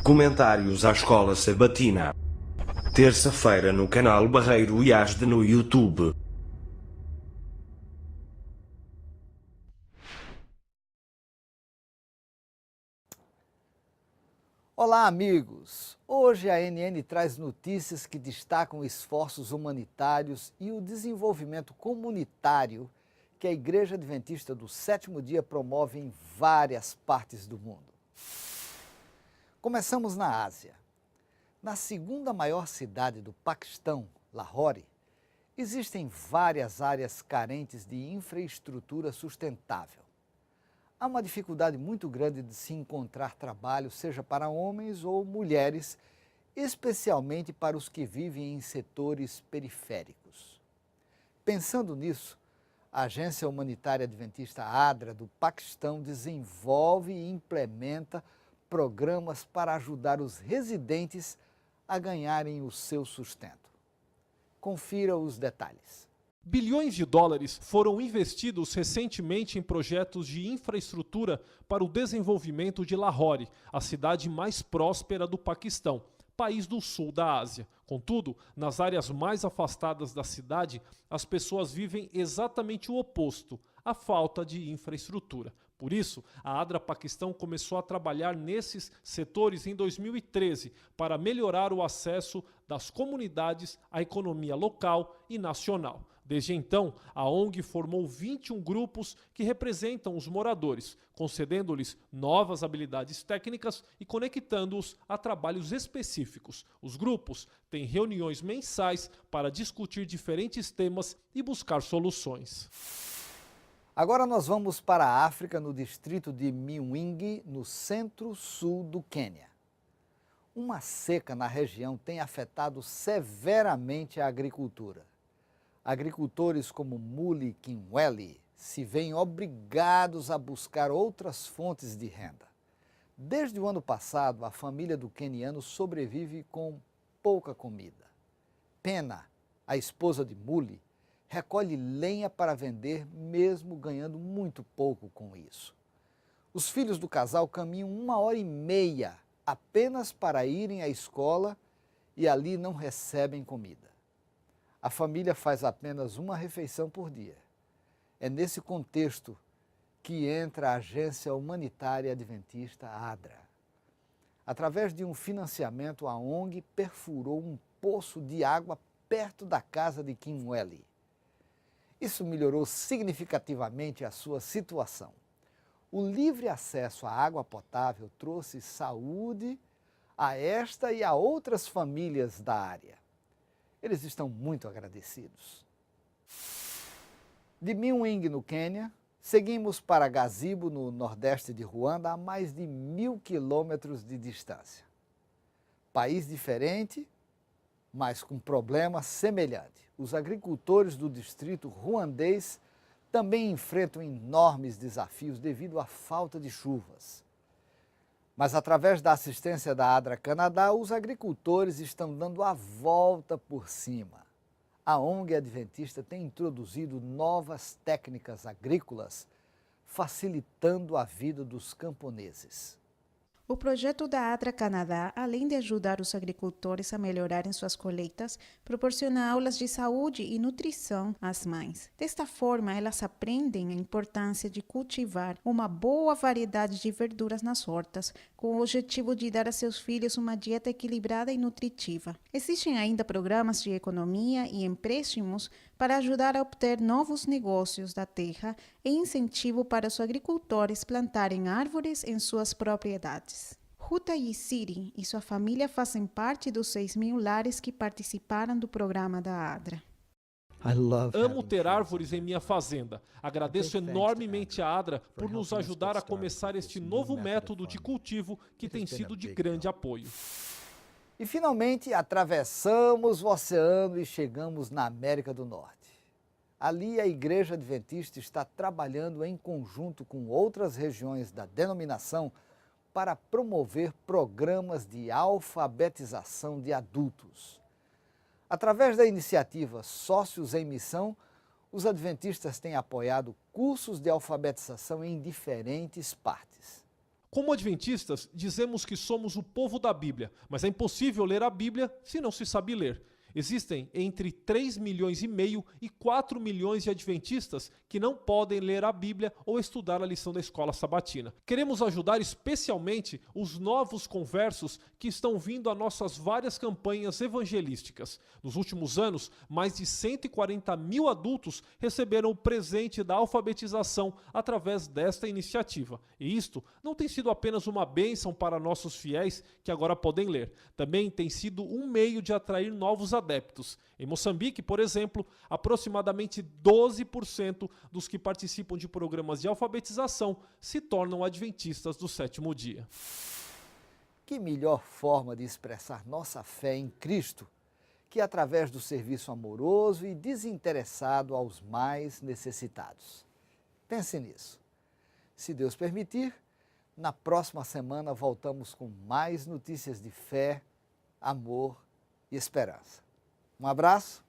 Comentários à Escola Sabatina. Terça-feira no canal Barreiro IASD no YouTube. Olá, amigos! Hoje a NN traz notícias que destacam esforços humanitários e o desenvolvimento comunitário que a Igreja Adventista do Sétimo Dia promove em várias partes do mundo. Começamos na Ásia. Na segunda maior cidade do Paquistão, Lahore, existem várias áreas carentes de infraestrutura sustentável. Há uma dificuldade muito grande de se encontrar trabalho, seja para homens ou mulheres, especialmente para os que vivem em setores periféricos. Pensando nisso, a Agência Humanitária Adventista ADRA do Paquistão desenvolve e implementa programas para ajudar os residentes a ganharem o seu sustento. Confira os detalhes. Bilhões de dólares foram investidos recentemente em projetos de infraestrutura para o desenvolvimento de Lahore, a cidade mais próspera do Paquistão, país do sul da Ásia. Contudo, nas áreas mais afastadas da cidade, as pessoas vivem exatamente o oposto, a falta de infraestrutura. Por isso, a ADRA Paquistão começou a trabalhar nesses setores em 2013 para melhorar o acesso das comunidades à economia local e nacional. Desde então, a ONG formou 21 grupos que representam os moradores, concedendo-lhes novas habilidades técnicas e conectando-os a trabalhos específicos. Os grupos têm reuniões mensais para discutir diferentes temas e buscar soluções. Agora nós vamos para a África, no distrito de Mwinngi, no centro-sul do Quênia. Uma seca na região tem afetado severamente a agricultura. Agricultores como Muli Kimweli se veem obrigados a buscar outras fontes de renda. Desde o ano passado, a família do queniano sobrevive com pouca comida. Pena, a esposa de Muli, recolhe lenha para vender, mesmo ganhando muito pouco com isso. Os filhos do casal caminham 1h30 apenas para irem à escola e ali não recebem comida. A família faz apenas uma refeição por dia. É nesse contexto que entra a Agência Humanitária Adventista ADRA. Através de um financiamento, a ONG perfurou um poço de água perto da casa de Kimweli. Isso melhorou significativamente a sua situação. O livre acesso à água potável trouxe saúde a esta e a outras famílias da área. Eles estão muito agradecidos. De Mwinngi, no Quênia, seguimos para Gazibo, no nordeste de Ruanda, a mais de 1.000 quilômetros de distância. País diferente, mas com problema semelhante. Os agricultores do distrito ruandês também enfrentam enormes desafios devido à falta de chuvas. Mas através da assistência da ADRA Canadá, os agricultores estão dando a volta por cima. A ONG Adventista tem introduzido novas técnicas agrícolas, facilitando a vida dos camponeses. O projeto da ADRA Canadá, além de ajudar os agricultores a melhorarem suas colheitas, proporciona aulas de saúde e nutrição às mães. Desta forma, elas aprendem a importância de cultivar uma boa variedade de verduras nas hortas, com o objetivo de dar a seus filhos uma dieta equilibrada e nutritiva. Existem ainda programas de economia e empréstimos para ajudar a obter novos negócios da terra e incentivo para os agricultores plantarem árvores em suas propriedades. Ruta Yisiri e sua família fazem parte dos 6.000 lares que participaram do programa da ADRA. Amo ter árvores em minha fazenda. Agradeço enormemente à ADRA por nos ajudar a começar este novo método de cultivo que tem sido de grande apoio. E finalmente atravessamos o oceano e chegamos na América do Norte. Ali a Igreja Adventista está trabalhando em conjunto com outras regiões da denominação para promover programas de alfabetização de adultos. Através da iniciativa Sócios em Missão, os adventistas têm apoiado cursos de alfabetização em diferentes partes. Como adventistas, dizemos que somos o povo da Bíblia, mas é impossível ler a Bíblia se não se sabe ler. Existem entre 3,5 milhões e 4 milhões de adventistas que não podem ler a Bíblia ou estudar a lição da escola sabatina. Queremos ajudar especialmente os novos conversos que estão vindo a nossas várias campanhas evangelísticas. Nos últimos anos, mais de 140 mil adultos receberam o presente da alfabetização através desta iniciativa. E isto não tem sido apenas uma bênção para nossos fiéis que agora podem ler. Também tem sido um meio de atrair novos adeptos. Em Moçambique, por exemplo, aproximadamente 12% dos que participam de programas de alfabetização se tornam adventistas do sétimo dia. Que melhor forma de expressar nossa fé em Cristo que através do serviço amoroso e desinteressado aos mais necessitados. Pense nisso. Se Deus permitir, na próxima semana voltamos com mais notícias de fé, amor e esperança. Um abraço,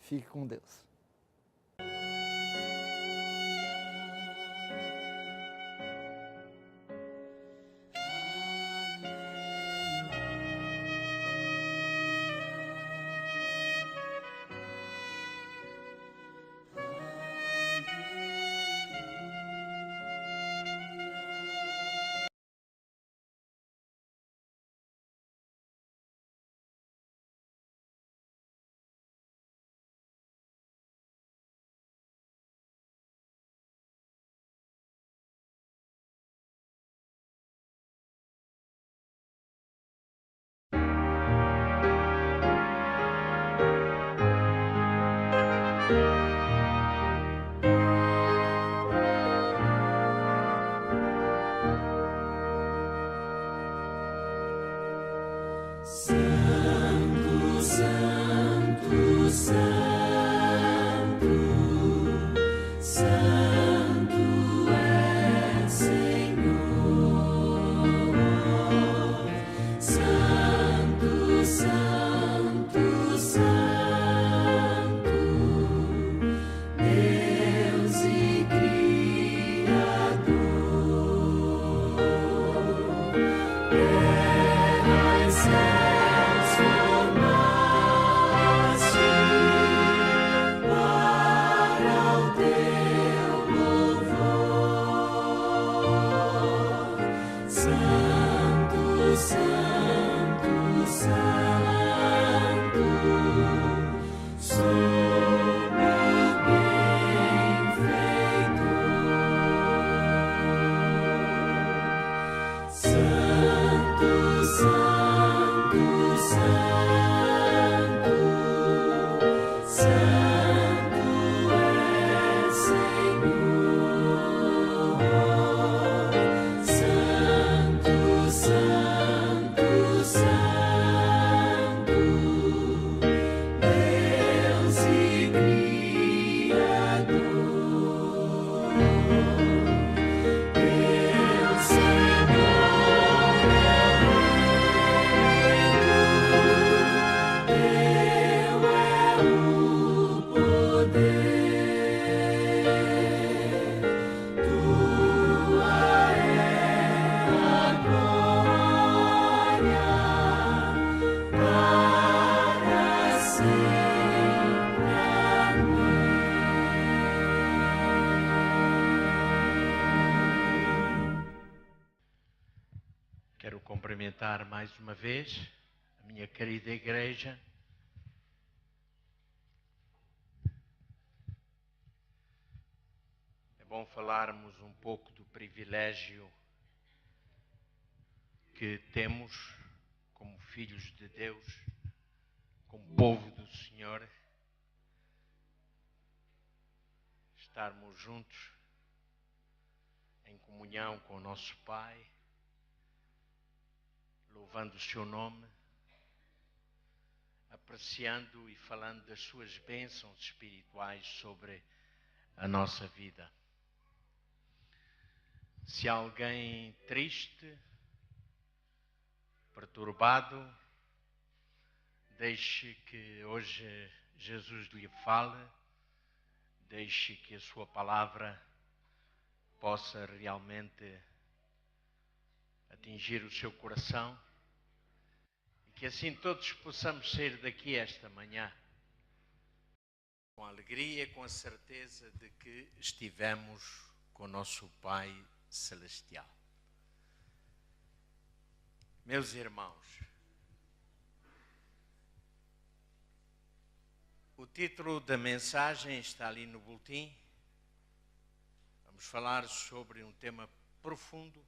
fique com Deus. Quero cumprimentar mais uma vez a minha querida igreja. É bom falarmos um pouco do privilégio que temos como filhos de Deus, como povo do Senhor, estarmos juntos em comunhão com o nosso Pai, louvando o seu nome, apreciando e falando das suas bênçãos espirituais sobre a nossa vida. Se há alguém triste, perturbado, deixe que hoje Jesus lhe fale, deixe que a sua palavra possa realmente atingir o seu coração e que assim todos possamos sair daqui esta manhã com alegria, com a certeza de que estivemos com o nosso Pai Celestial. Meus irmãos, o título da mensagem está ali no boletim. Vamos falar sobre um tema profundo.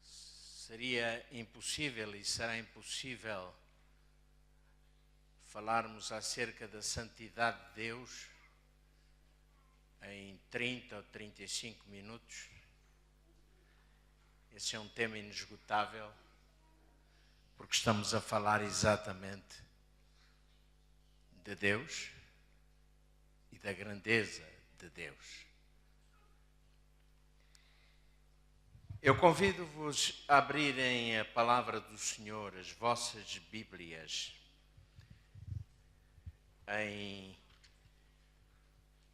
Seria impossível e será impossível falarmos acerca da santidade de Deus em 30 ou 35 minutos. Esse é um tema inesgotável, porque estamos a falar exatamente de Deus e da grandeza de Deus. Eu convido-vos a abrirem a palavra do Senhor, as vossas Bíblias, em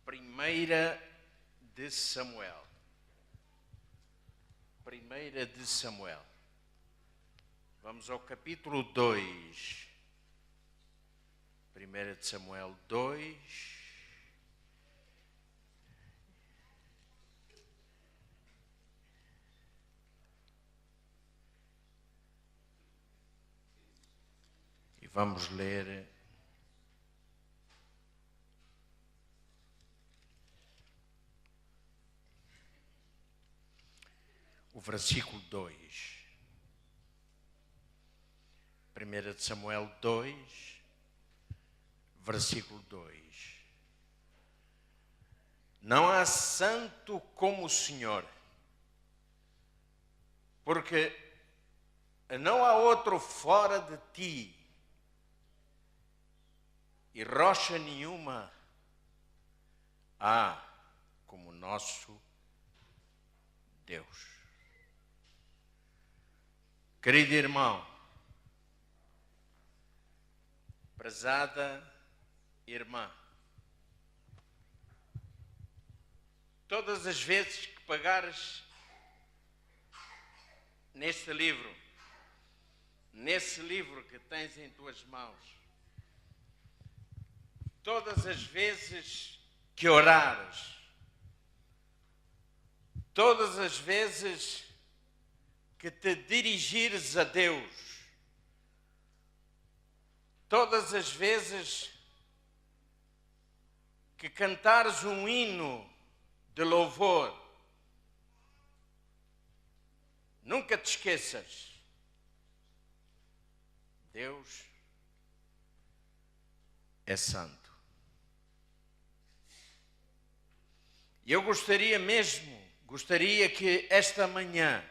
1 de Samuel. 1 de Samuel. Vamos ao capítulo 2. 1 de Samuel 2. E vamos ler o versículo 2. 1 de Samuel 2, versículo 2. Não há santo como o Senhor, porque não há outro fora de ti, e rocha nenhuma há como nosso Deus. Querido irmão, prezada irmã, todas as vezes que pagares nesse livro que tens em tuas mãos, todas as vezes que orares, todas as vezes que te dirigires a Deus, todas as vezes que cantares um hino de louvor, nunca te esqueças, Deus é santo. E eu gostaria que esta manhã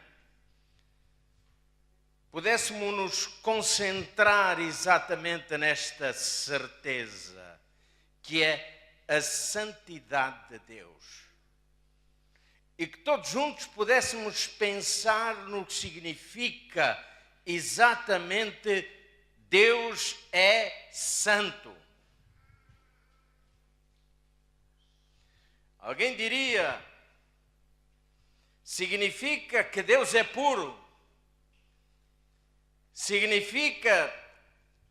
pudéssemos nos concentrar exatamente nesta certeza, que é a santidade de Deus. E que todos juntos pudéssemos pensar no que significa exatamente Deus é santo. Alguém diria, significa que Deus é puro. Significa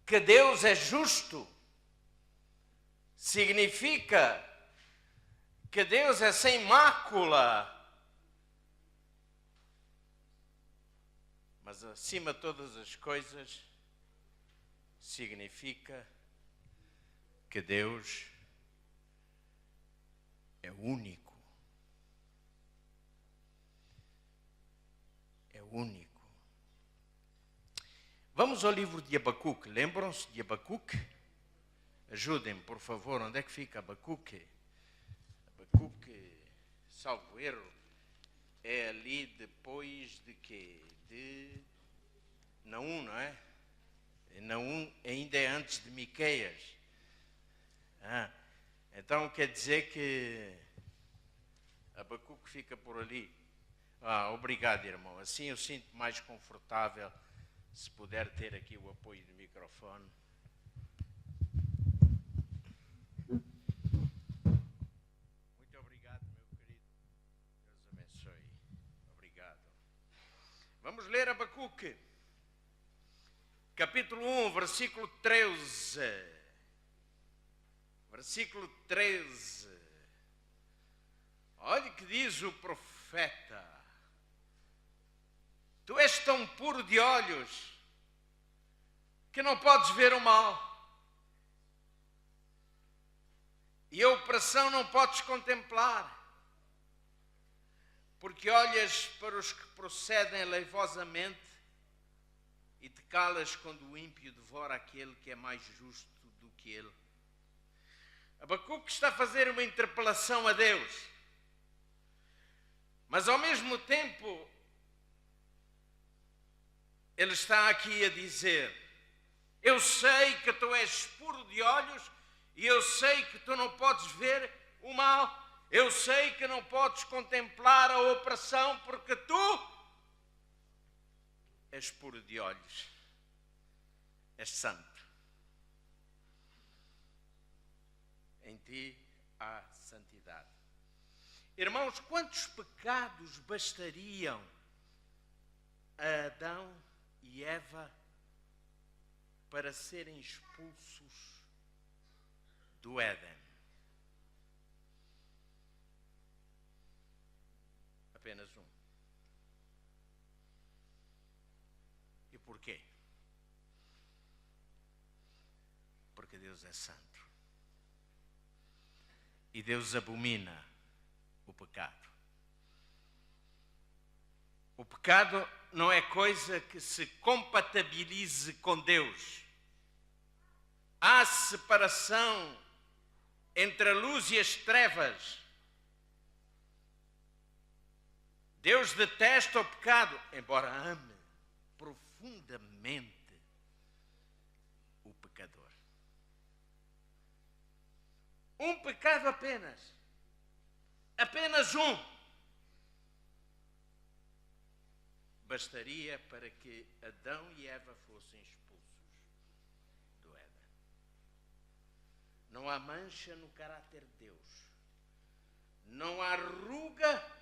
que Deus é justo. Significa que Deus é sem mácula. Mas acima de todas as coisas, significa que Deus é único. É único. Vamos ao livro de Abacuque. Lembram-se de Abacuque? Ajudem-me, por favor. Onde é que fica Abacuque? Abacuque, salvo erro, é ali depois de quê? De Naum, não é? Naum ainda é antes de Miqueias. Então quer dizer que Abacuque fica por ali. Obrigado, irmão. Assim eu sinto mais confortável se puder ter aqui o apoio do microfone. Muito obrigado, meu querido. Deus abençoe. Vamos ler Abacuque, capítulo 1, versículo 13. Versículo 13. Olha o que diz o profeta. Tu és tão puro de olhos que não podes ver o mal. E a opressão não podes contemplar. Porque olhas para os que procedem leivosamente e te calas quando o ímpio devora aquele que é mais justo do que ele. Abacuque está a fazer uma interpelação a Deus, mas ao mesmo tempo ele está aqui a dizer: eu sei que tu és puro de olhos e eu sei que tu não podes ver o mal. Eu sei que não podes contemplar a opressão porque tu és puro de olhos, és santo. Em ti há santidade. Irmãos, quantos pecados bastariam a Adão e Eva para serem expulsos do Éden? Apenas um. E porquê? Porque Deus é santo. E Deus abomina o pecado. O pecado não é coisa que se compatibilize com Deus. Há separação entre a luz e as trevas. Deus detesta o pecado, embora ame profundamente o pecador. Um pecado apenas um, bastaria para que Adão e Eva fossem expulsos do Éden. Não há mancha no caráter de Deus, não há ruga.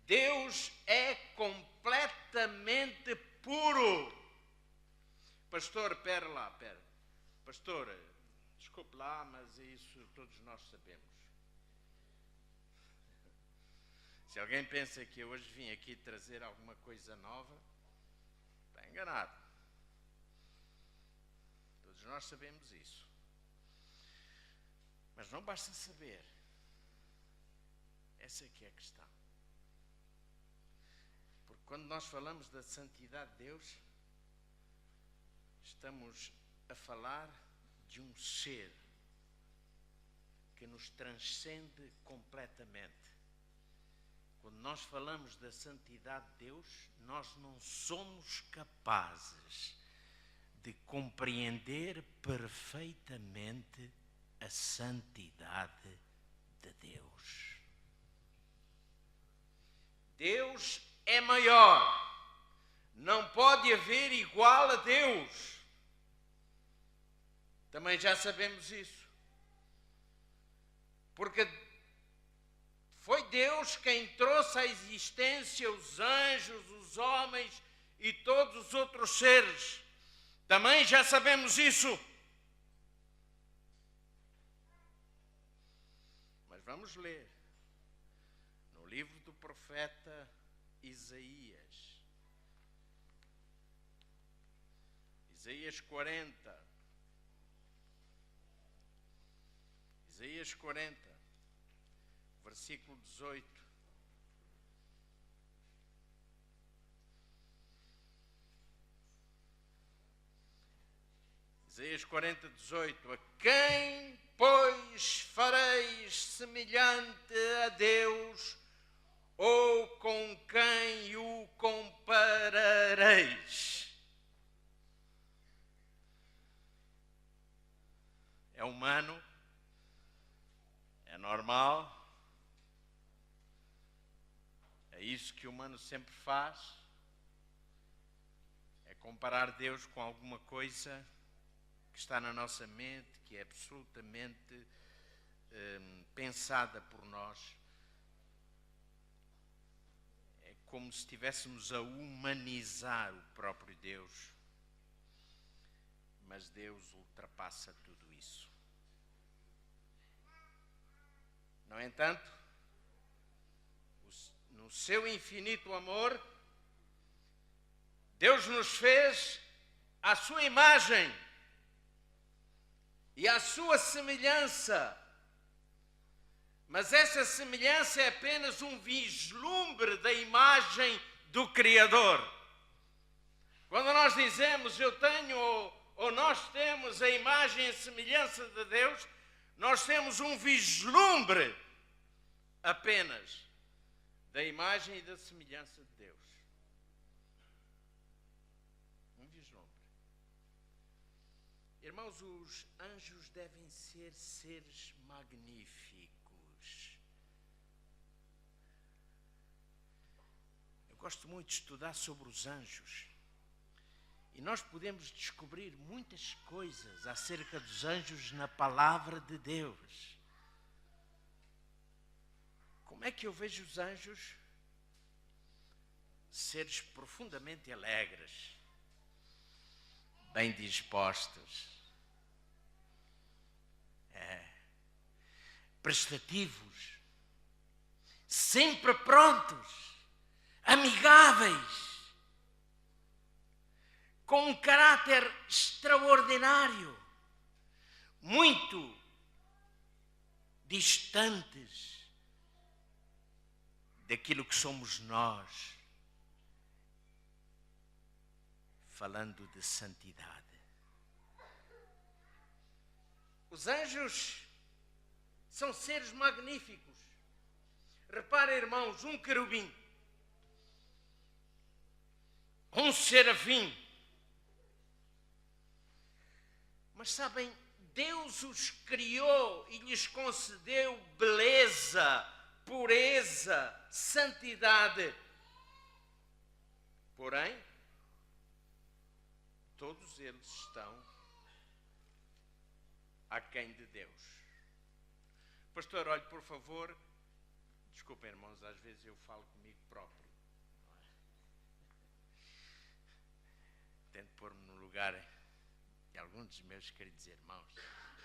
Deus é completamente puro. Pastor, pera lá. Pastor, desculpe lá, mas isso todos nós sabemos. Se alguém pensa que eu hoje vim aqui trazer alguma coisa nova, está enganado. Todos nós sabemos isso. Mas não basta saber. Essa é que é a questão. Quando nós falamos da santidade de Deus, estamos a falar de um ser que nos transcende completamente. Quando nós falamos da santidade de Deus, nós não somos capazes de compreender perfeitamente a santidade de Deus. Deus é maior, não pode haver igual a Deus. Também já sabemos isso. Porque foi Deus quem trouxe à existência os anjos, os homens e todos os outros seres. Também já sabemos isso. Mas vamos ler no livro do profeta Isaías. Isaías 40. Isaías 40, versículo 18. Isaías 40, 18. A quem, pois, fareis semelhante a Deus, ou com quem o comparareis? É humano? É normal? É isso que o humano sempre faz? É comparar Deus com alguma coisa que está na nossa mente, que é absolutamente pensada por nós. É como se estivéssemos a humanizar o próprio Deus. Mas Deus ultrapassa tudo isso. No entanto, no seu infinito amor, Deus nos fez à sua imagem e à sua semelhança. Mas essa semelhança é apenas um vislumbre da imagem do Criador. Quando nós dizemos eu tenho ou nós temos a imagem e a semelhança de Deus, nós temos um vislumbre apenas da imagem e da semelhança de Deus. Um vislumbre. Irmãos, os anjos devem ser seres magníficos. Eu gosto muito de estudar sobre os anjos. E nós podemos descobrir muitas coisas acerca dos anjos na palavra de Deus. Como é que eu vejo os anjos? Seres profundamente alegres, bem dispostos, prestativos, sempre prontos, amigáveis, com um caráter extraordinário, muito distantes daquilo que somos nós, falando de santidade. Os anjos são seres magníficos. Reparem, irmãos, um querubim, um serafim. Mas sabem, Deus os criou e lhes concedeu beleza, pureza, santidade. Porém, todos eles estão aquém de Deus. Pastor, olhe, por favor, desculpem, irmãos, às vezes eu falo comigo próprio. Tento pôr-me no lugar de alguns dos meus queridos irmãos.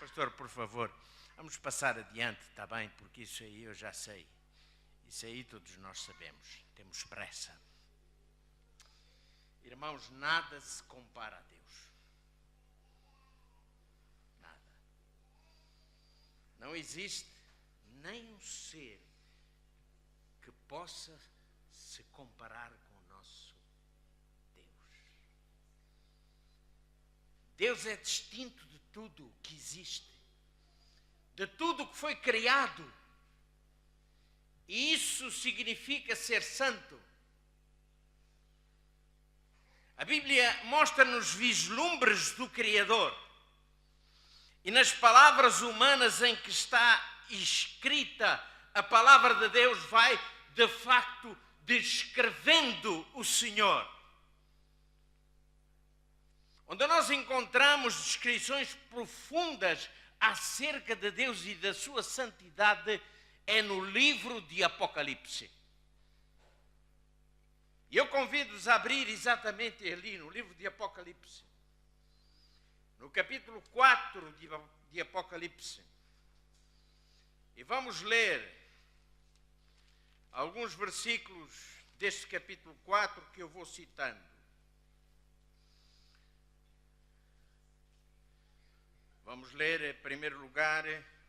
Pastor, por favor, vamos passar adiante, está bem? Porque isso aí eu já sei. Isso aí todos nós sabemos. Temos pressa. Irmãos, nada se compara a Deus. Nada. Não existe nem um ser que possa se comparar com o nosso Deus. Deus é distinto de tudo o que existe, de tudo o que foi criado. E isso significa ser santo. A Bíblia mostra-nos vislumbres do Criador. E nas palavras humanas em que está escrita, a palavra de Deus vai, de facto, descrevendo o Senhor. Onde nós encontramos descrições profundas acerca de Deus e da sua santidade é no livro de Apocalipse. E eu convido-os a abrir exatamente ali, no livro de Apocalipse. No capítulo 4 de Apocalipse. E vamos ler alguns versículos deste capítulo 4 que eu vou citando. Vamos ler, em primeiro lugar,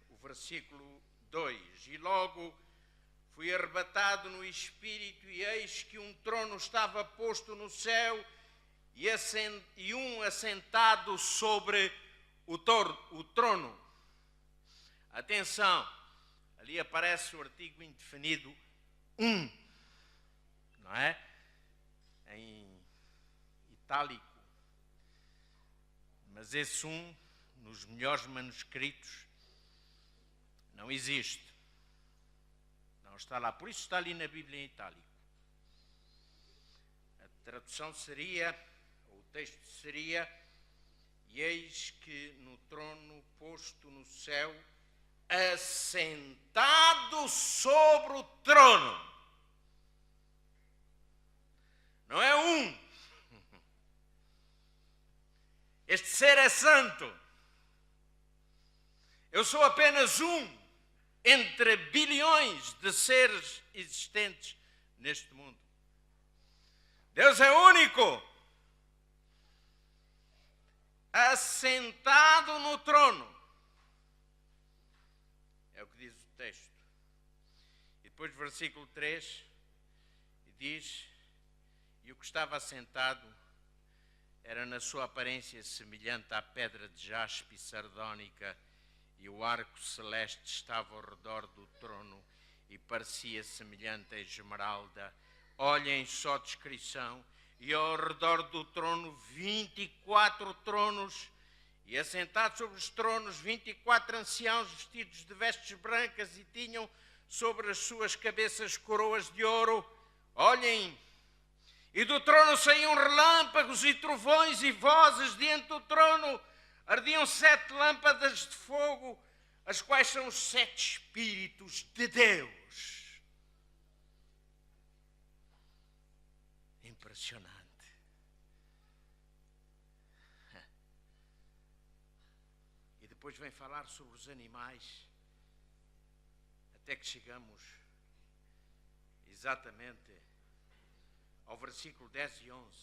o versículo 2. E logo fui arrebatado no Espírito, e eis que um trono estava posto no céu, e um assentado sobre o trono. Atenção, ali aparece o artigo indefinido um, não é? Em itálico. Mas esse um, nos melhores manuscritos, não existe. Não está lá. Por isso está ali na Bíblia em itálico. A tradução seria, ou o texto seria: e eis que no trono posto no céu, assentado sobre o trono. ser é santo. Eu sou apenas um entre bilhões de seres existentes neste mundo. Deus é único, assentado no trono. É o que diz o texto. E depois, versículo 3, diz: e o que estava assentado era na sua aparência semelhante à pedra de jaspe sardónica, e o arco celeste estava ao redor do trono e parecia semelhante a esmeralda. Olhem só a descrição. E ao redor do trono 24 tronos, e assentados sobre os tronos 24 anciãos vestidos de vestes brancas, e tinham sobre as suas cabeças coroas de ouro. Olhem, e do trono saíam relâmpagos e trovões e vozes. Diante do trono ardiam 7 lâmpadas de fogo, as quais são os 7 Espíritos de Deus. Impressionante. E depois vem falar sobre os animais, até que chegamos exatamente ao versículo 10 e 11.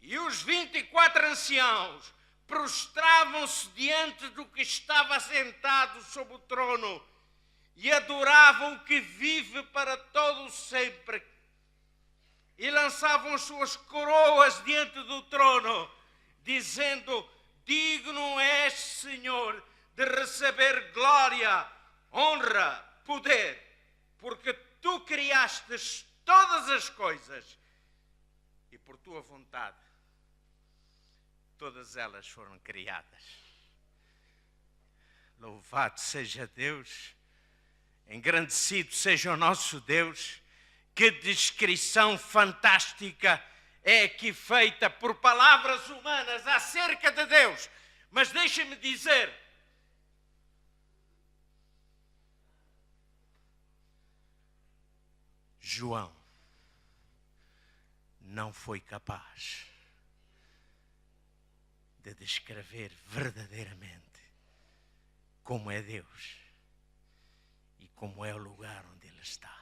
E os 24 anciãos prostravam-se diante do que estava assentado sobre o trono e adoravam o que vive para todo o sempre, e lançavam as suas coroas diante do trono, dizendo: digno és, Senhor, de receber glória, honra, poder, porque tu criastes todas as coisas, e por tua vontade todas elas foram criadas. Louvado seja Deus, engrandecido seja o nosso Deus. Que descrição fantástica é aqui feita por palavras humanas acerca de Deus. Mas deixa-me dizer, João não foi capaz de descrever verdadeiramente como é Deus e como é o lugar onde Ele está.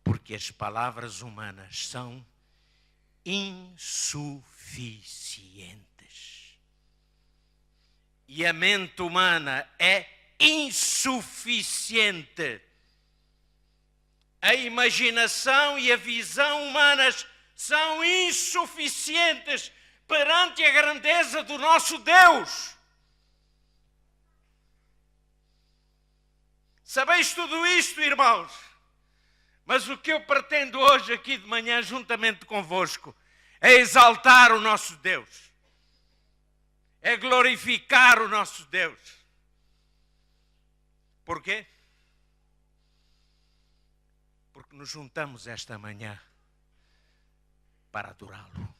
Porque as palavras humanas são insuficientes. E a mente humana é insuficiente. A imaginação e a visão humanas são insuficientes perante a grandeza do nosso Deus. Sabeis tudo isto, irmãos? Mas o que eu pretendo hoje aqui de manhã, juntamente convosco, é exaltar o nosso Deus. É glorificar o nosso Deus. Por quê? Porque nos juntamos esta manhã para adorá-lo.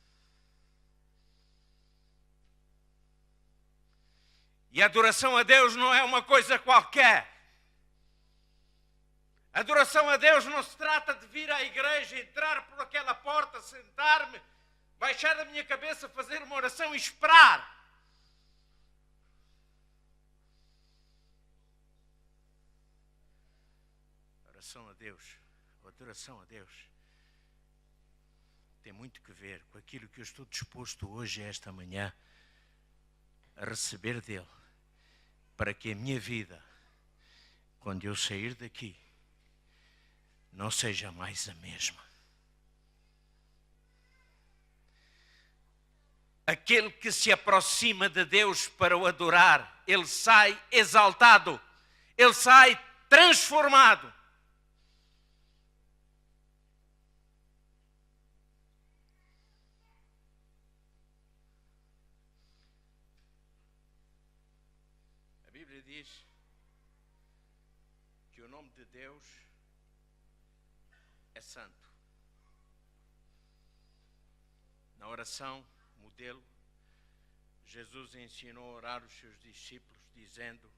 E a adoração a Deus não é uma coisa qualquer. A adoração a Deus não se trata de vir à igreja, entrar por aquela porta, sentar-me, baixar a minha cabeça, fazer uma oração e esperar. Oração a Deus, a adoração a Deus, tem muito que ver com aquilo que eu estou disposto hoje, esta manhã, a receber dele, para que a minha vida, quando eu sair daqui, não seja mais a mesma. Aquele que se aproxima de Deus para o adorar, ele sai exaltado, ele sai transformado. A Bíblia diz que o nome de Deus é santo. Na oração, modelo, Jesus ensinou a orar os seus discípulos, dizendo: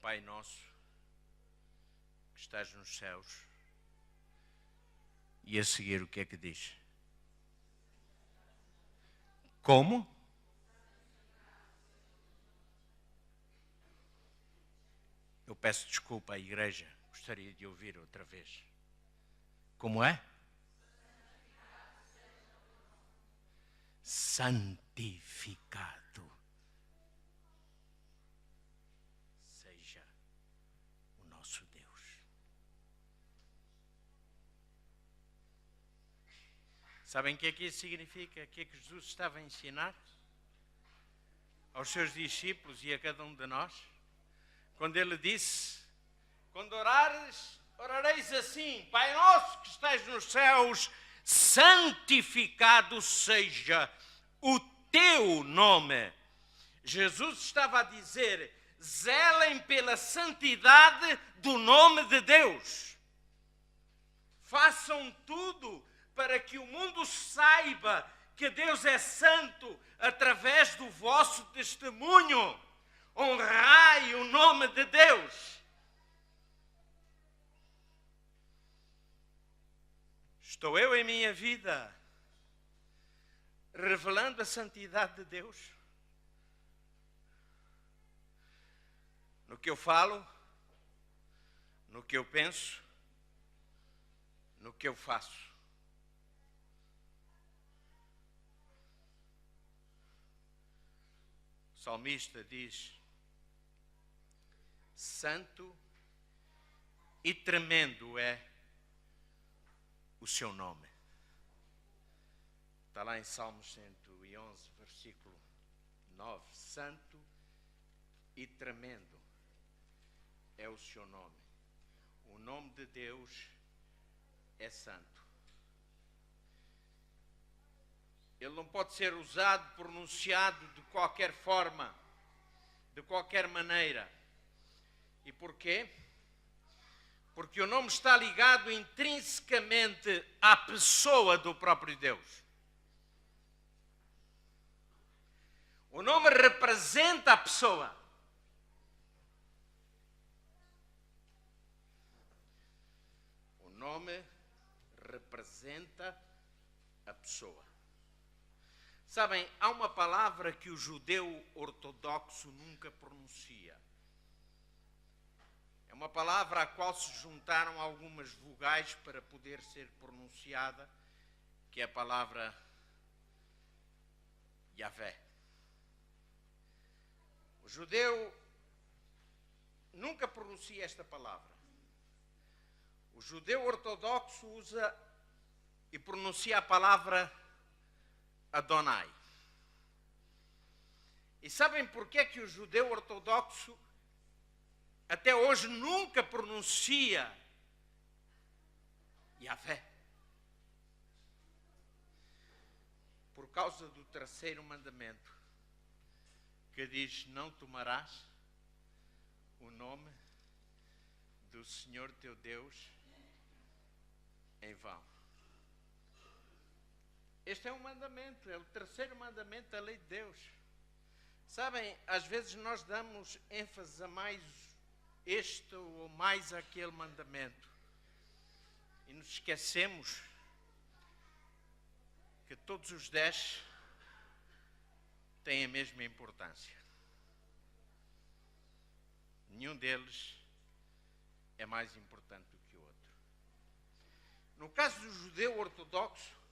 Pai nosso, que estás nos céus. E a seguir o que é que diz? Como? Eu peço desculpa à igreja, gostaria de ouvir outra vez. Como é? Santificado seja o nosso Deus. Sabem o que é que isso significa? O que é que Jesus estava a ensinar aos seus discípulos e a cada um de nós? Quando ele disse, quando orares, orareis assim: Pai nosso que estás nos céus, santificado seja o teu nome. Jesus estava a dizer, zelem pela santidade do nome de Deus. Façam tudo para que o mundo saiba que Deus é santo através do vosso testemunho. Honrai o nome de Deus. Estou eu em minha vida revelando a santidade de Deus? No que eu falo, no que eu penso, no que eu faço. O salmista diz, santo e tremendo é o seu nome. Está lá em Salmos 111, versículo 9. Santo e tremendo é o seu nome. O nome de Deus é santo. Ele não pode ser usado, pronunciado de qualquer forma, de qualquer maneira. E porquê? Porque o nome está ligado intrinsecamente à pessoa do próprio Deus. O nome representa a pessoa. O nome representa a pessoa. Sabem, há uma palavra que o judeu ortodoxo nunca pronuncia. É uma palavra à qual se juntaram algumas vogais para poder ser pronunciada, que é a palavra Yahvé. O judeu nunca pronuncia esta palavra. O judeu ortodoxo usa e pronuncia a palavra Adonai. E sabem porquê que o judeu ortodoxo até hoje nunca pronuncia Yahvé? Por causa do terceiro mandamento, que diz, não tomarás o nome do Senhor teu Deus em vão. Este é um mandamento, é o terceiro mandamento da lei de Deus. Sabem, às vezes nós damos ênfase a mais este ou mais aquele mandamento e nos esquecemos que todos os 10 têm a mesma importância. Nenhum deles é mais importante do que o outro. No caso do judeu ortodoxo,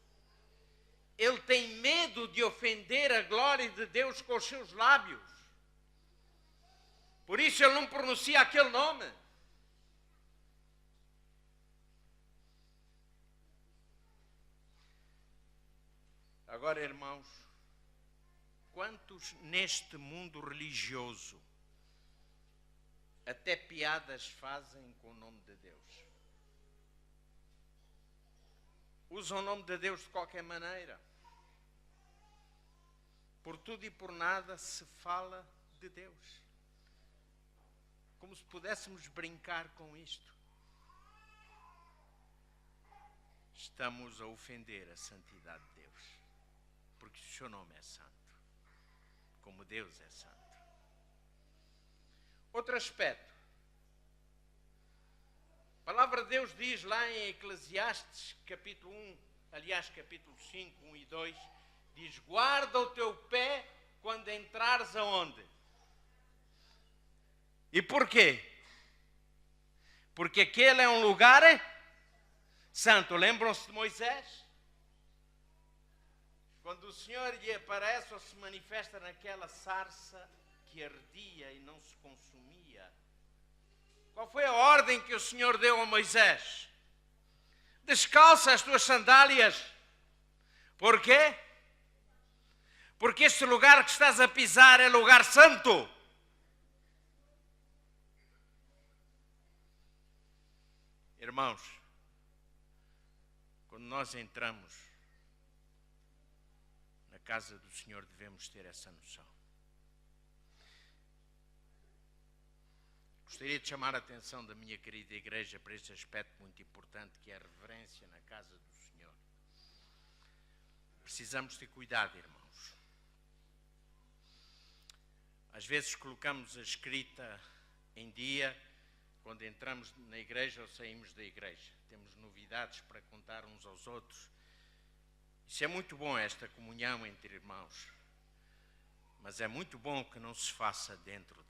ele tem medo de ofender a glória de Deus com os seus lábios. Por isso ele não pronuncia aquele nome. Agora, irmãos, quantos neste mundo religioso até piadas fazem com o nome de Deus? Usam o nome de Deus de qualquer maneira. Por tudo e por nada se fala de Deus. Como se pudéssemos brincar com isto. Estamos a ofender a santidade de Deus. Porque o seu nome é santo. Como Deus é santo. Outro aspecto. A palavra de Deus diz lá em Eclesiastes capítulo 1, aliás capítulo 5, 1 e 2, Diz, guarda o teu pé quando entrares aonde? E porquê? Porque aquele é um lugar santo. Lembram-se de Moisés? Quando o Senhor lhe aparece ou se manifesta naquela sarça que ardia e não se consumia, qual foi a ordem que o Senhor deu a Moisés? Descalça as tuas sandálias. Porquê? Porque este lugar que estás a pisar é lugar santo. Irmãos, quando nós entramos na casa do Senhor, devemos ter essa noção. Gostaria de chamar a atenção da minha querida igreja para este aspecto muito importante, que é a reverência na casa do Senhor. Precisamos ter cuidado, irmãos. Às vezes colocamos a escrita em dia quando entramos na igreja ou saímos da igreja. Temos novidades para contar uns aos outros. Isso é muito bom, esta comunhão entre irmãos. Mas é muito bom que não se faça dentro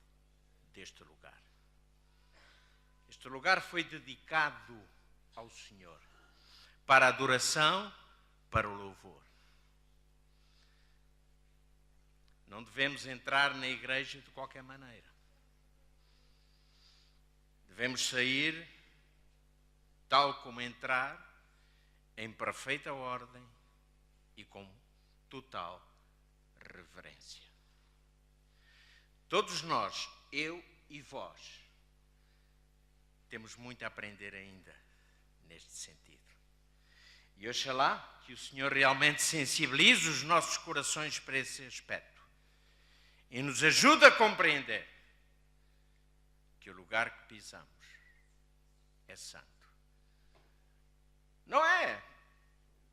deste lugar. Este lugar foi dedicado ao Senhor, para a adoração, para o louvor. Não devemos entrar na igreja de qualquer maneira. Devemos sair, tal como entrar, em perfeita ordem e com total reverência. Todos nós, eu e vós, temos muito a aprender ainda neste sentido. E oxalá que o Senhor realmente sensibilize os nossos corações para esse aspecto e nos ajude a compreender que o lugar que pisamos é santo. Não é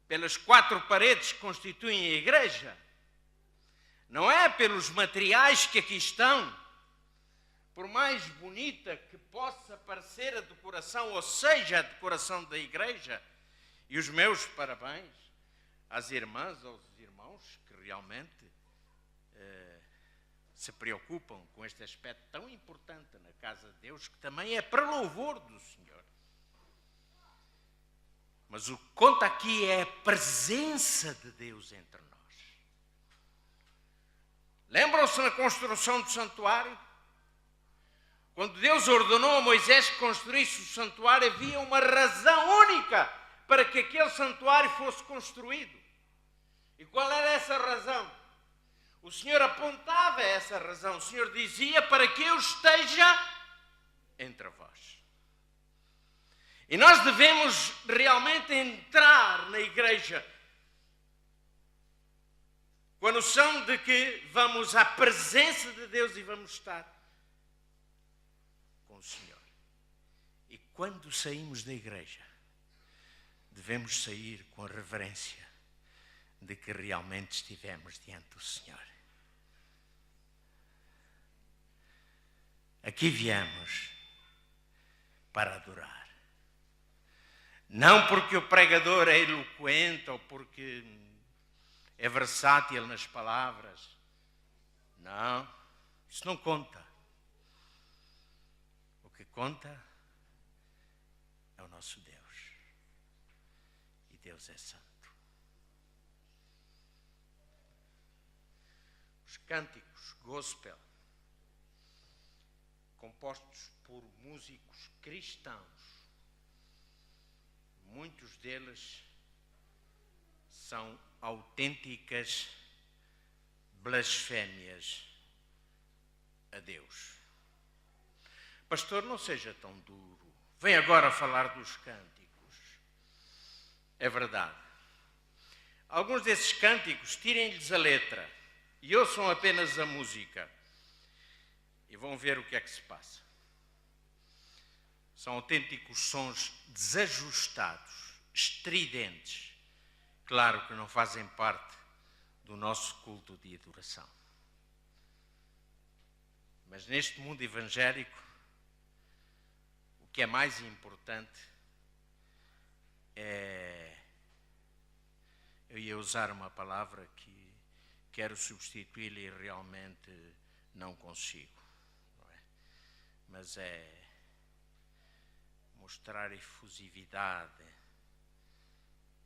pelas quatro paredes que constituem a igreja, não é pelos materiais que aqui estão, por mais bonita que possa parecer a decoração, ou seja, a decoração da igreja, e os meus parabéns às irmãs, aos irmãos que realmente se preocupam com este aspecto tão importante na casa de Deus, que também é para louvor do Senhor. Mas o que conta aqui é a presença de Deus entre nós. Lembram-se na construção do santuário? Quando Deus ordenou a Moisés que construísse o santuário, havia uma razão única para que aquele santuário fosse construído. E qual era essa razão? O Senhor apontava essa razão. O Senhor dizia, para que eu esteja entre vós. E nós devemos realmente entrar na igreja com a noção de que vamos à presença de Deus e vamos estar com o Senhor. E quando saímos da igreja, devemos sair com a reverência de que realmente estivemos diante do Senhor. Aqui viemos para adorar. Não porque o pregador é eloquente ou porque é versátil nas palavras. Não, isso não conta. O que conta é o nosso Deus. E Deus é santo. Os cânticos gospel, compostos por músicos cristãos, muitos deles são autênticas blasfémias a Deus. Pastor, não seja tão duro. Vem agora falar dos cânticos. É verdade. Alguns desses cânticos, tirem-lhes a letra e ouçam apenas a música e vão ver o que é que se passa. São autênticos sons desajustados, estridentes, claro que não fazem parte do nosso culto de adoração. Mas neste mundo evangélico, o que é mais importante é eu e a usar uma palavra que quero substituí-la e realmente não consigo. Não é? Mas é mostrar efusividade,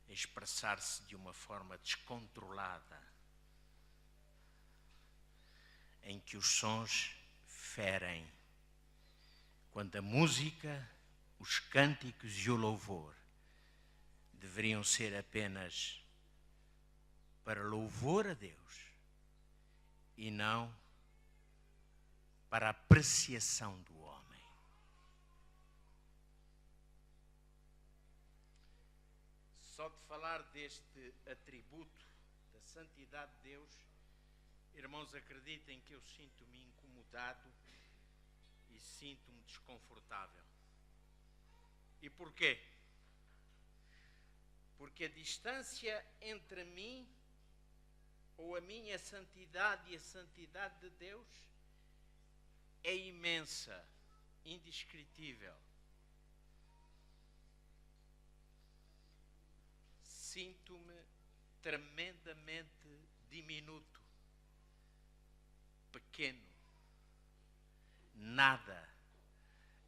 expressar-se de uma forma descontrolada, em que os sons ferem, quando a música, os cânticos e o louvor deveriam ser apenas para louvor a Deus e não para apreciação do homem. Só de falar deste atributo da santidade de Deus, irmãos, acreditem que eu sinto-me incomodado e sinto-me desconfortável. E porquê? Porque a distância entre mim, ou a minha santidade e a santidade de Deus, é imensa, indescritível. Sinto-me tremendamente diminuto, pequeno, nada,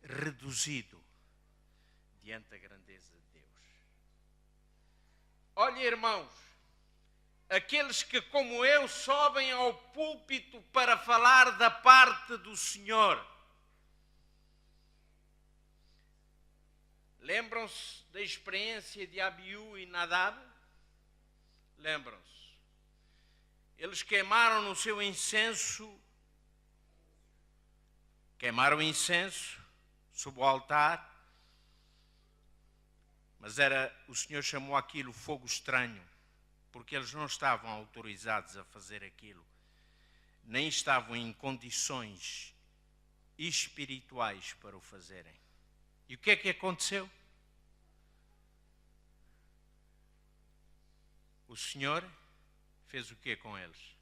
reduzido diante da grandeza de Deus. Olha, irmãos, aqueles que, como eu, sobem ao púlpito para falar da parte do Senhor. Lembram-se da experiência de Abiú e Nadab? Lembram-se. Eles queimaram no seu incenso, queimaram incenso sob o altar, mas o Senhor chamou aquilo fogo estranho, porque eles não estavam autorizados a fazer aquilo, nem estavam em condições espirituais para o fazerem. E o que é que aconteceu? O Senhor fez o quê com eles?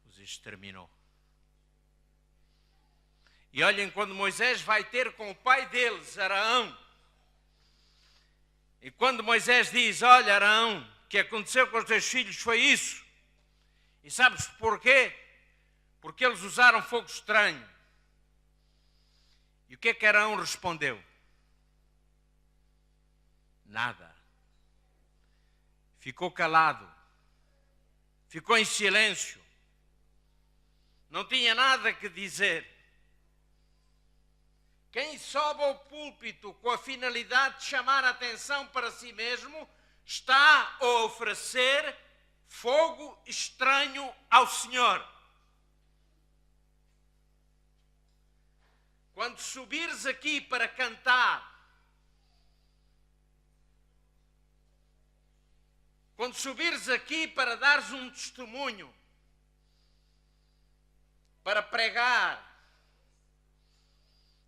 Os exterminou. E olhem, quando Moisés vai ter com o pai deles, Araão, e quando Moisés diz: olha, Araão, o que aconteceu com os teus filhos foi isso. E sabes porquê? Porque eles usaram fogo estranho. E o que é que Araão respondeu? Nada. Ficou calado. Ficou em silêncio. Não tinha nada que dizer. Quem sobe ao púlpito com a finalidade de chamar a atenção para si mesmo está a oferecer fogo estranho ao Senhor. Quando subires aqui para cantar, quando subires aqui para dares um testemunho, para pregar,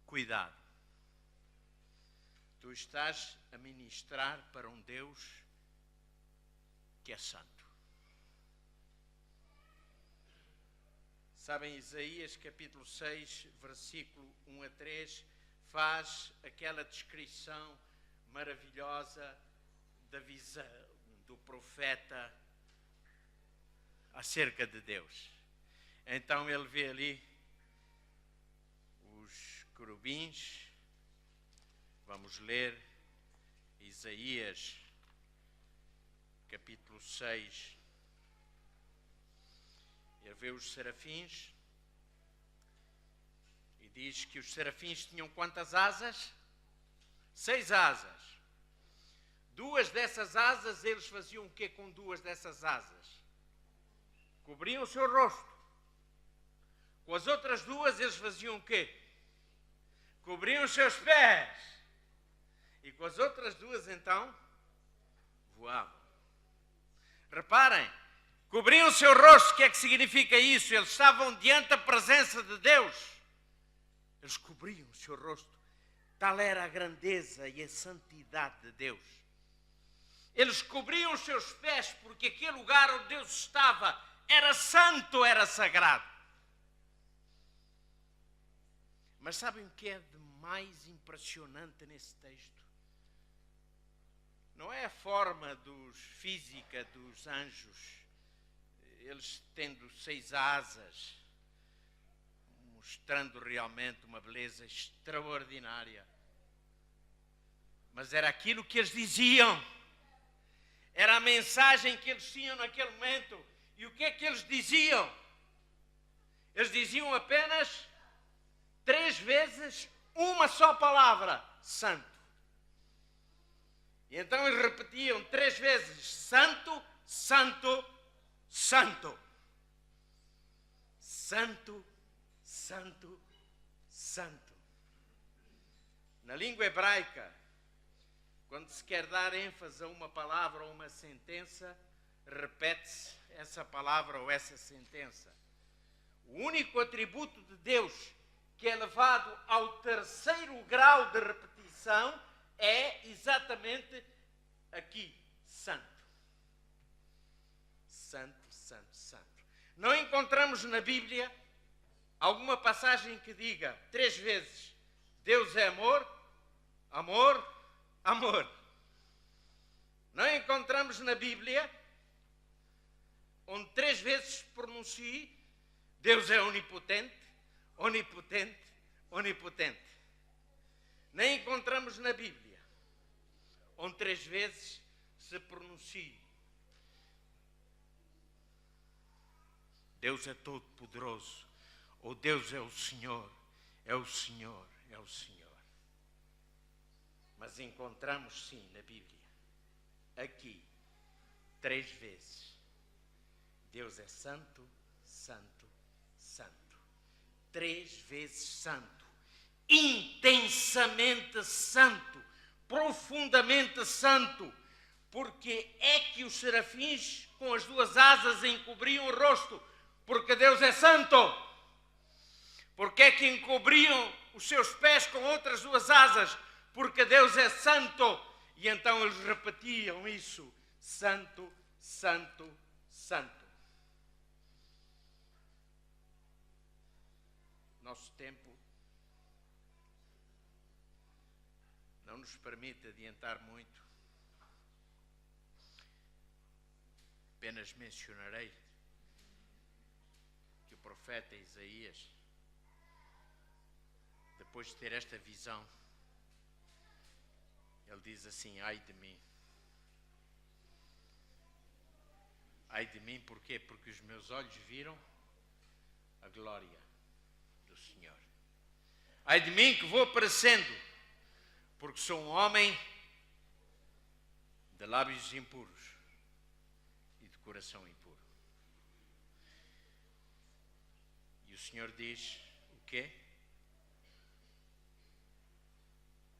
cuidado. Tu estás a ministrar para um Deus que é santo. Sabem, Isaías capítulo 6, versículo 1 a 3, faz aquela descrição maravilhosa da visão do profeta acerca de Deus. Então ele vê ali os querubins. Vamos ler Isaías capítulo 6. Ele vê os serafins e diz que os serafins tinham quantas asas? 6 asas. 2 dessas asas, eles faziam o quê com 2 dessas asas? Cobriam o seu rosto. Com as outras 2, eles faziam o quê? Cobriam os seus pés. E com as outras 2, então, voavam. Reparem, cobriam o seu rosto. O que é que significa isso? Eles estavam diante da presença de Deus. Eles cobriam o seu rosto. Tal era a grandeza e a santidade de Deus. Eles cobriam os seus pés porque aquele lugar onde Deus estava era santo, era sagrado. Mas sabem o que é de mais impressionante nesse texto? não é a forma física dos anjos, eles tendo 6 asas, mostrando realmente uma beleza extraordinária. Mas era aquilo que eles diziam, era a mensagem que eles tinham naquele momento. E o que é que eles diziam? Eles diziam apenas 3 vezes uma só palavra: santo. E então eles repetiam 3 vezes: santo, santo, santo. Santo, santo, santo. Na língua hebraica, quando se quer dar ênfase a uma palavra ou uma sentença, repete-se essa palavra ou essa sentença. O único atributo de Deus que é levado ao 3º grau de repetição é exatamente aqui: santo. Santo, santo, santo. Não encontramos na Bíblia alguma passagem que diga 3 vezes: Deus é amor, amor, amor. Não encontramos na Bíblia onde 3 vezes se pronuncie: Deus é onipotente, onipotente, onipotente. Nem encontramos na Bíblia onde 3 vezes se pronuncie: Deus é todo poderoso, ou Deus é o Senhor, é o Senhor, é o Senhor. Mas encontramos sim na Bíblia, aqui, 3 vezes: Deus é santo, santo, santo. 3 vezes santo, intensamente santo, profundamente santo. Porque é que os serafins com as 2 asas encobriam o rosto? Porque Deus é santo. Porque é que encobriam os seus pés com outras 2 asas? Porque Deus é santo. E então eles repetiam isso: santo, santo, santo. Nosso tempo não nos permite adiantar muito. Apenas mencionarei que o profeta Isaías, depois de ter esta visão, ele diz assim: ai de mim. Ai de mim, porquê? Porque os meus olhos viram a glória do Senhor. Ai de mim que vou perecendo, porque sou um homem de lábios impuros e de coração impuro. E o Senhor diz o quê?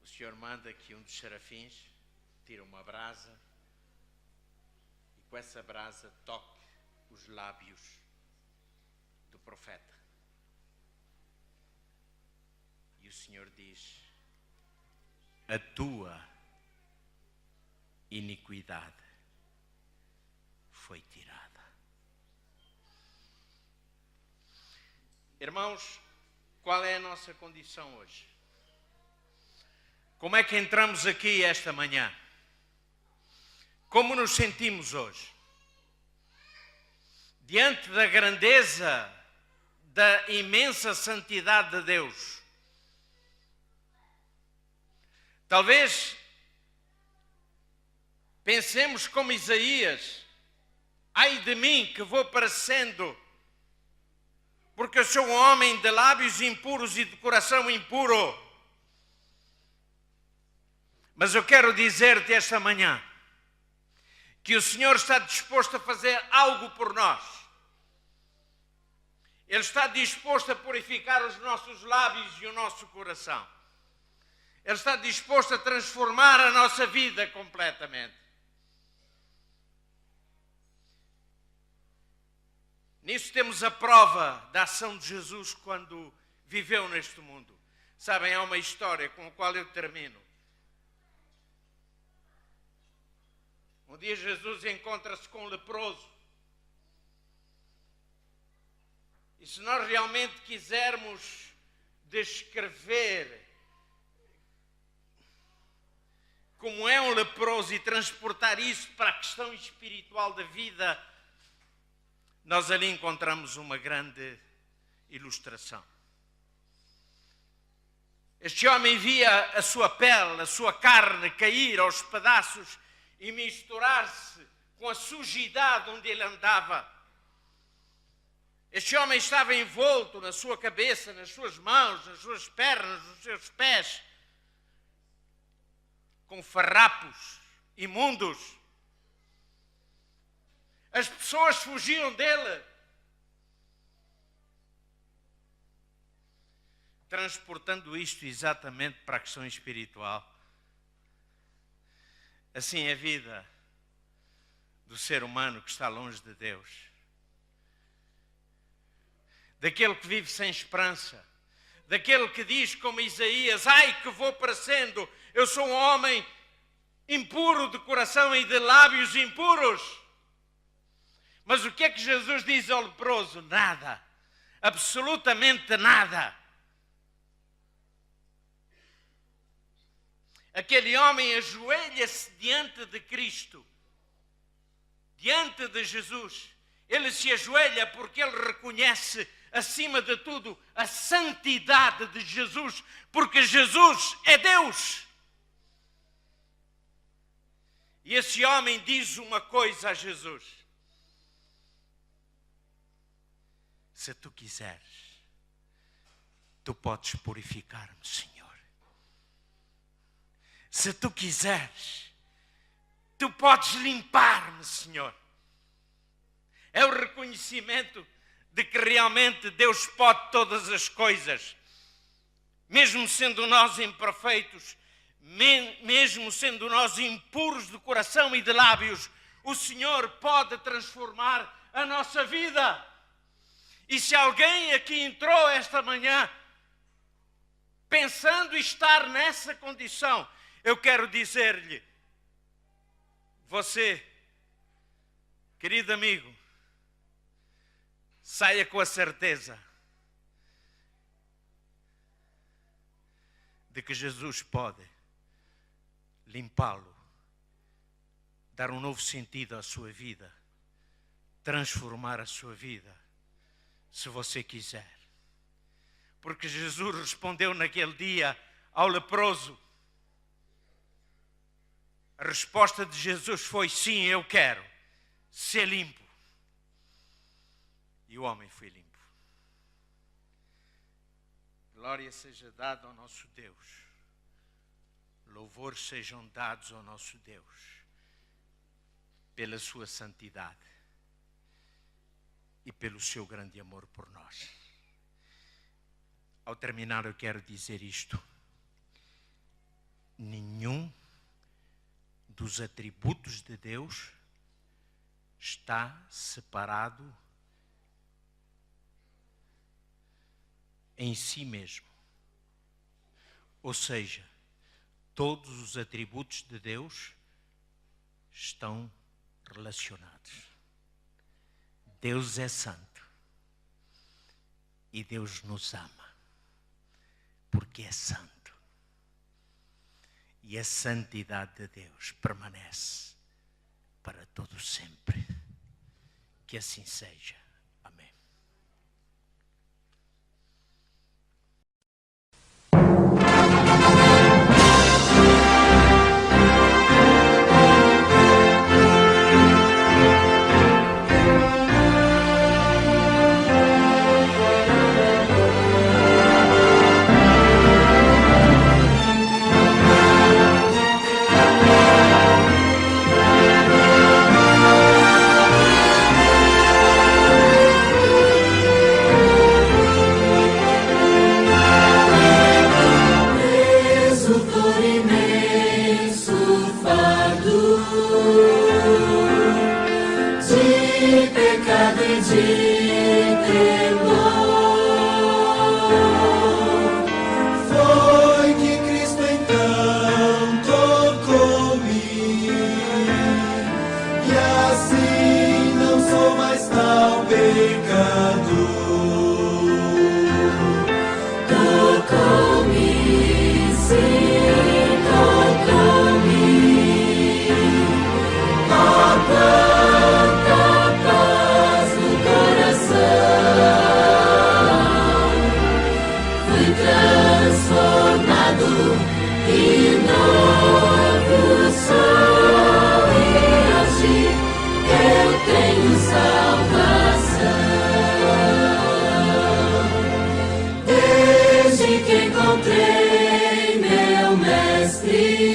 O Senhor manda que um dos serafins tire uma brasa e com essa brasa toque os lábios do profeta. E o Senhor diz: a tua iniquidade foi tirada. Irmãos, qual é a nossa condição hoje? Como é que entramos aqui esta manhã? Como nos sentimos hoje? Diante da grandeza, da imensa santidade de Deus. Talvez pensemos como Isaías: ai de mim que vou parecendo, porque eu sou um homem de lábios impuros e de coração impuro. Mas eu quero dizer-te esta manhã que o Senhor está disposto a fazer algo por nós. Ele está disposto a purificar os nossos lábios e o nosso coração. Ele está disposto a transformar a nossa vida completamente. Nisso temos a prova da ação de Jesus quando viveu neste mundo. Sabem, há uma história com a qual eu termino. Um dia Jesus encontra-se com um leproso. E se nós realmente quisermos descrever com como é um leproso e transportar isso para a questão espiritual da vida, nós ali encontramos uma grande ilustração. Este homem via a sua pele, a sua carne cair aos pedaços e misturar-se com a sujidade onde ele andava. Este homem estava envolto na sua cabeça, nas suas mãos, nas suas pernas, nos seus pés, com farrapos imundos. As pessoas fugiam dele. Transportando isto exatamente para a questão espiritual. Assim é a vida do ser humano que está longe de Deus. Daquele que vive sem esperança. Daquele que diz como Isaías: ai que vou parecendo, eu sou um homem impuro de coração e de lábios impuros. Mas o que é que Jesus diz ao leproso? Nada. Absolutamente nada. Aquele homem ajoelha-se diante de Cristo, diante de Jesus. Ele se ajoelha porque ele reconhece, acima de tudo, a santidade de Jesus, porque Jesus é Deus. E esse homem diz uma coisa a Jesus: se tu quiseres, tu podes purificar-me, Senhor. Se tu quiseres, tu podes limpar-me, Senhor. É o reconhecimento de que realmente Deus pode todas as coisas. Mesmo sendo nós imperfeitos, mesmo sendo nós impuros de coração e de lábios, o Senhor pode transformar a nossa vida. E se alguém aqui entrou esta manhã pensando estar nessa condição, eu quero dizer-lhe, você, querido amigo, saia com a certeza de que Jesus pode limpá-lo, dar um novo sentido à sua vida, transformar a sua vida, se você quiser. Porque Jesus respondeu naquele dia ao leproso. A resposta de Jesus foi: sim, eu quero ser limpo. E o homem foi limpo. Glória seja dada ao nosso Deus. Louvores sejam dados ao nosso Deus pela sua santidade e pelo seu grande amor por nós. Ao terminar, eu quero dizer isto: nenhum dos atributos de Deus está separado em si mesmo. Ou seja, todos os atributos de Deus estão relacionados. Deus é santo e Deus nos ama porque é santo. E a santidade de Deus permanece para todo sempre. Que assim seja. Amém. Tocou-me, Sim.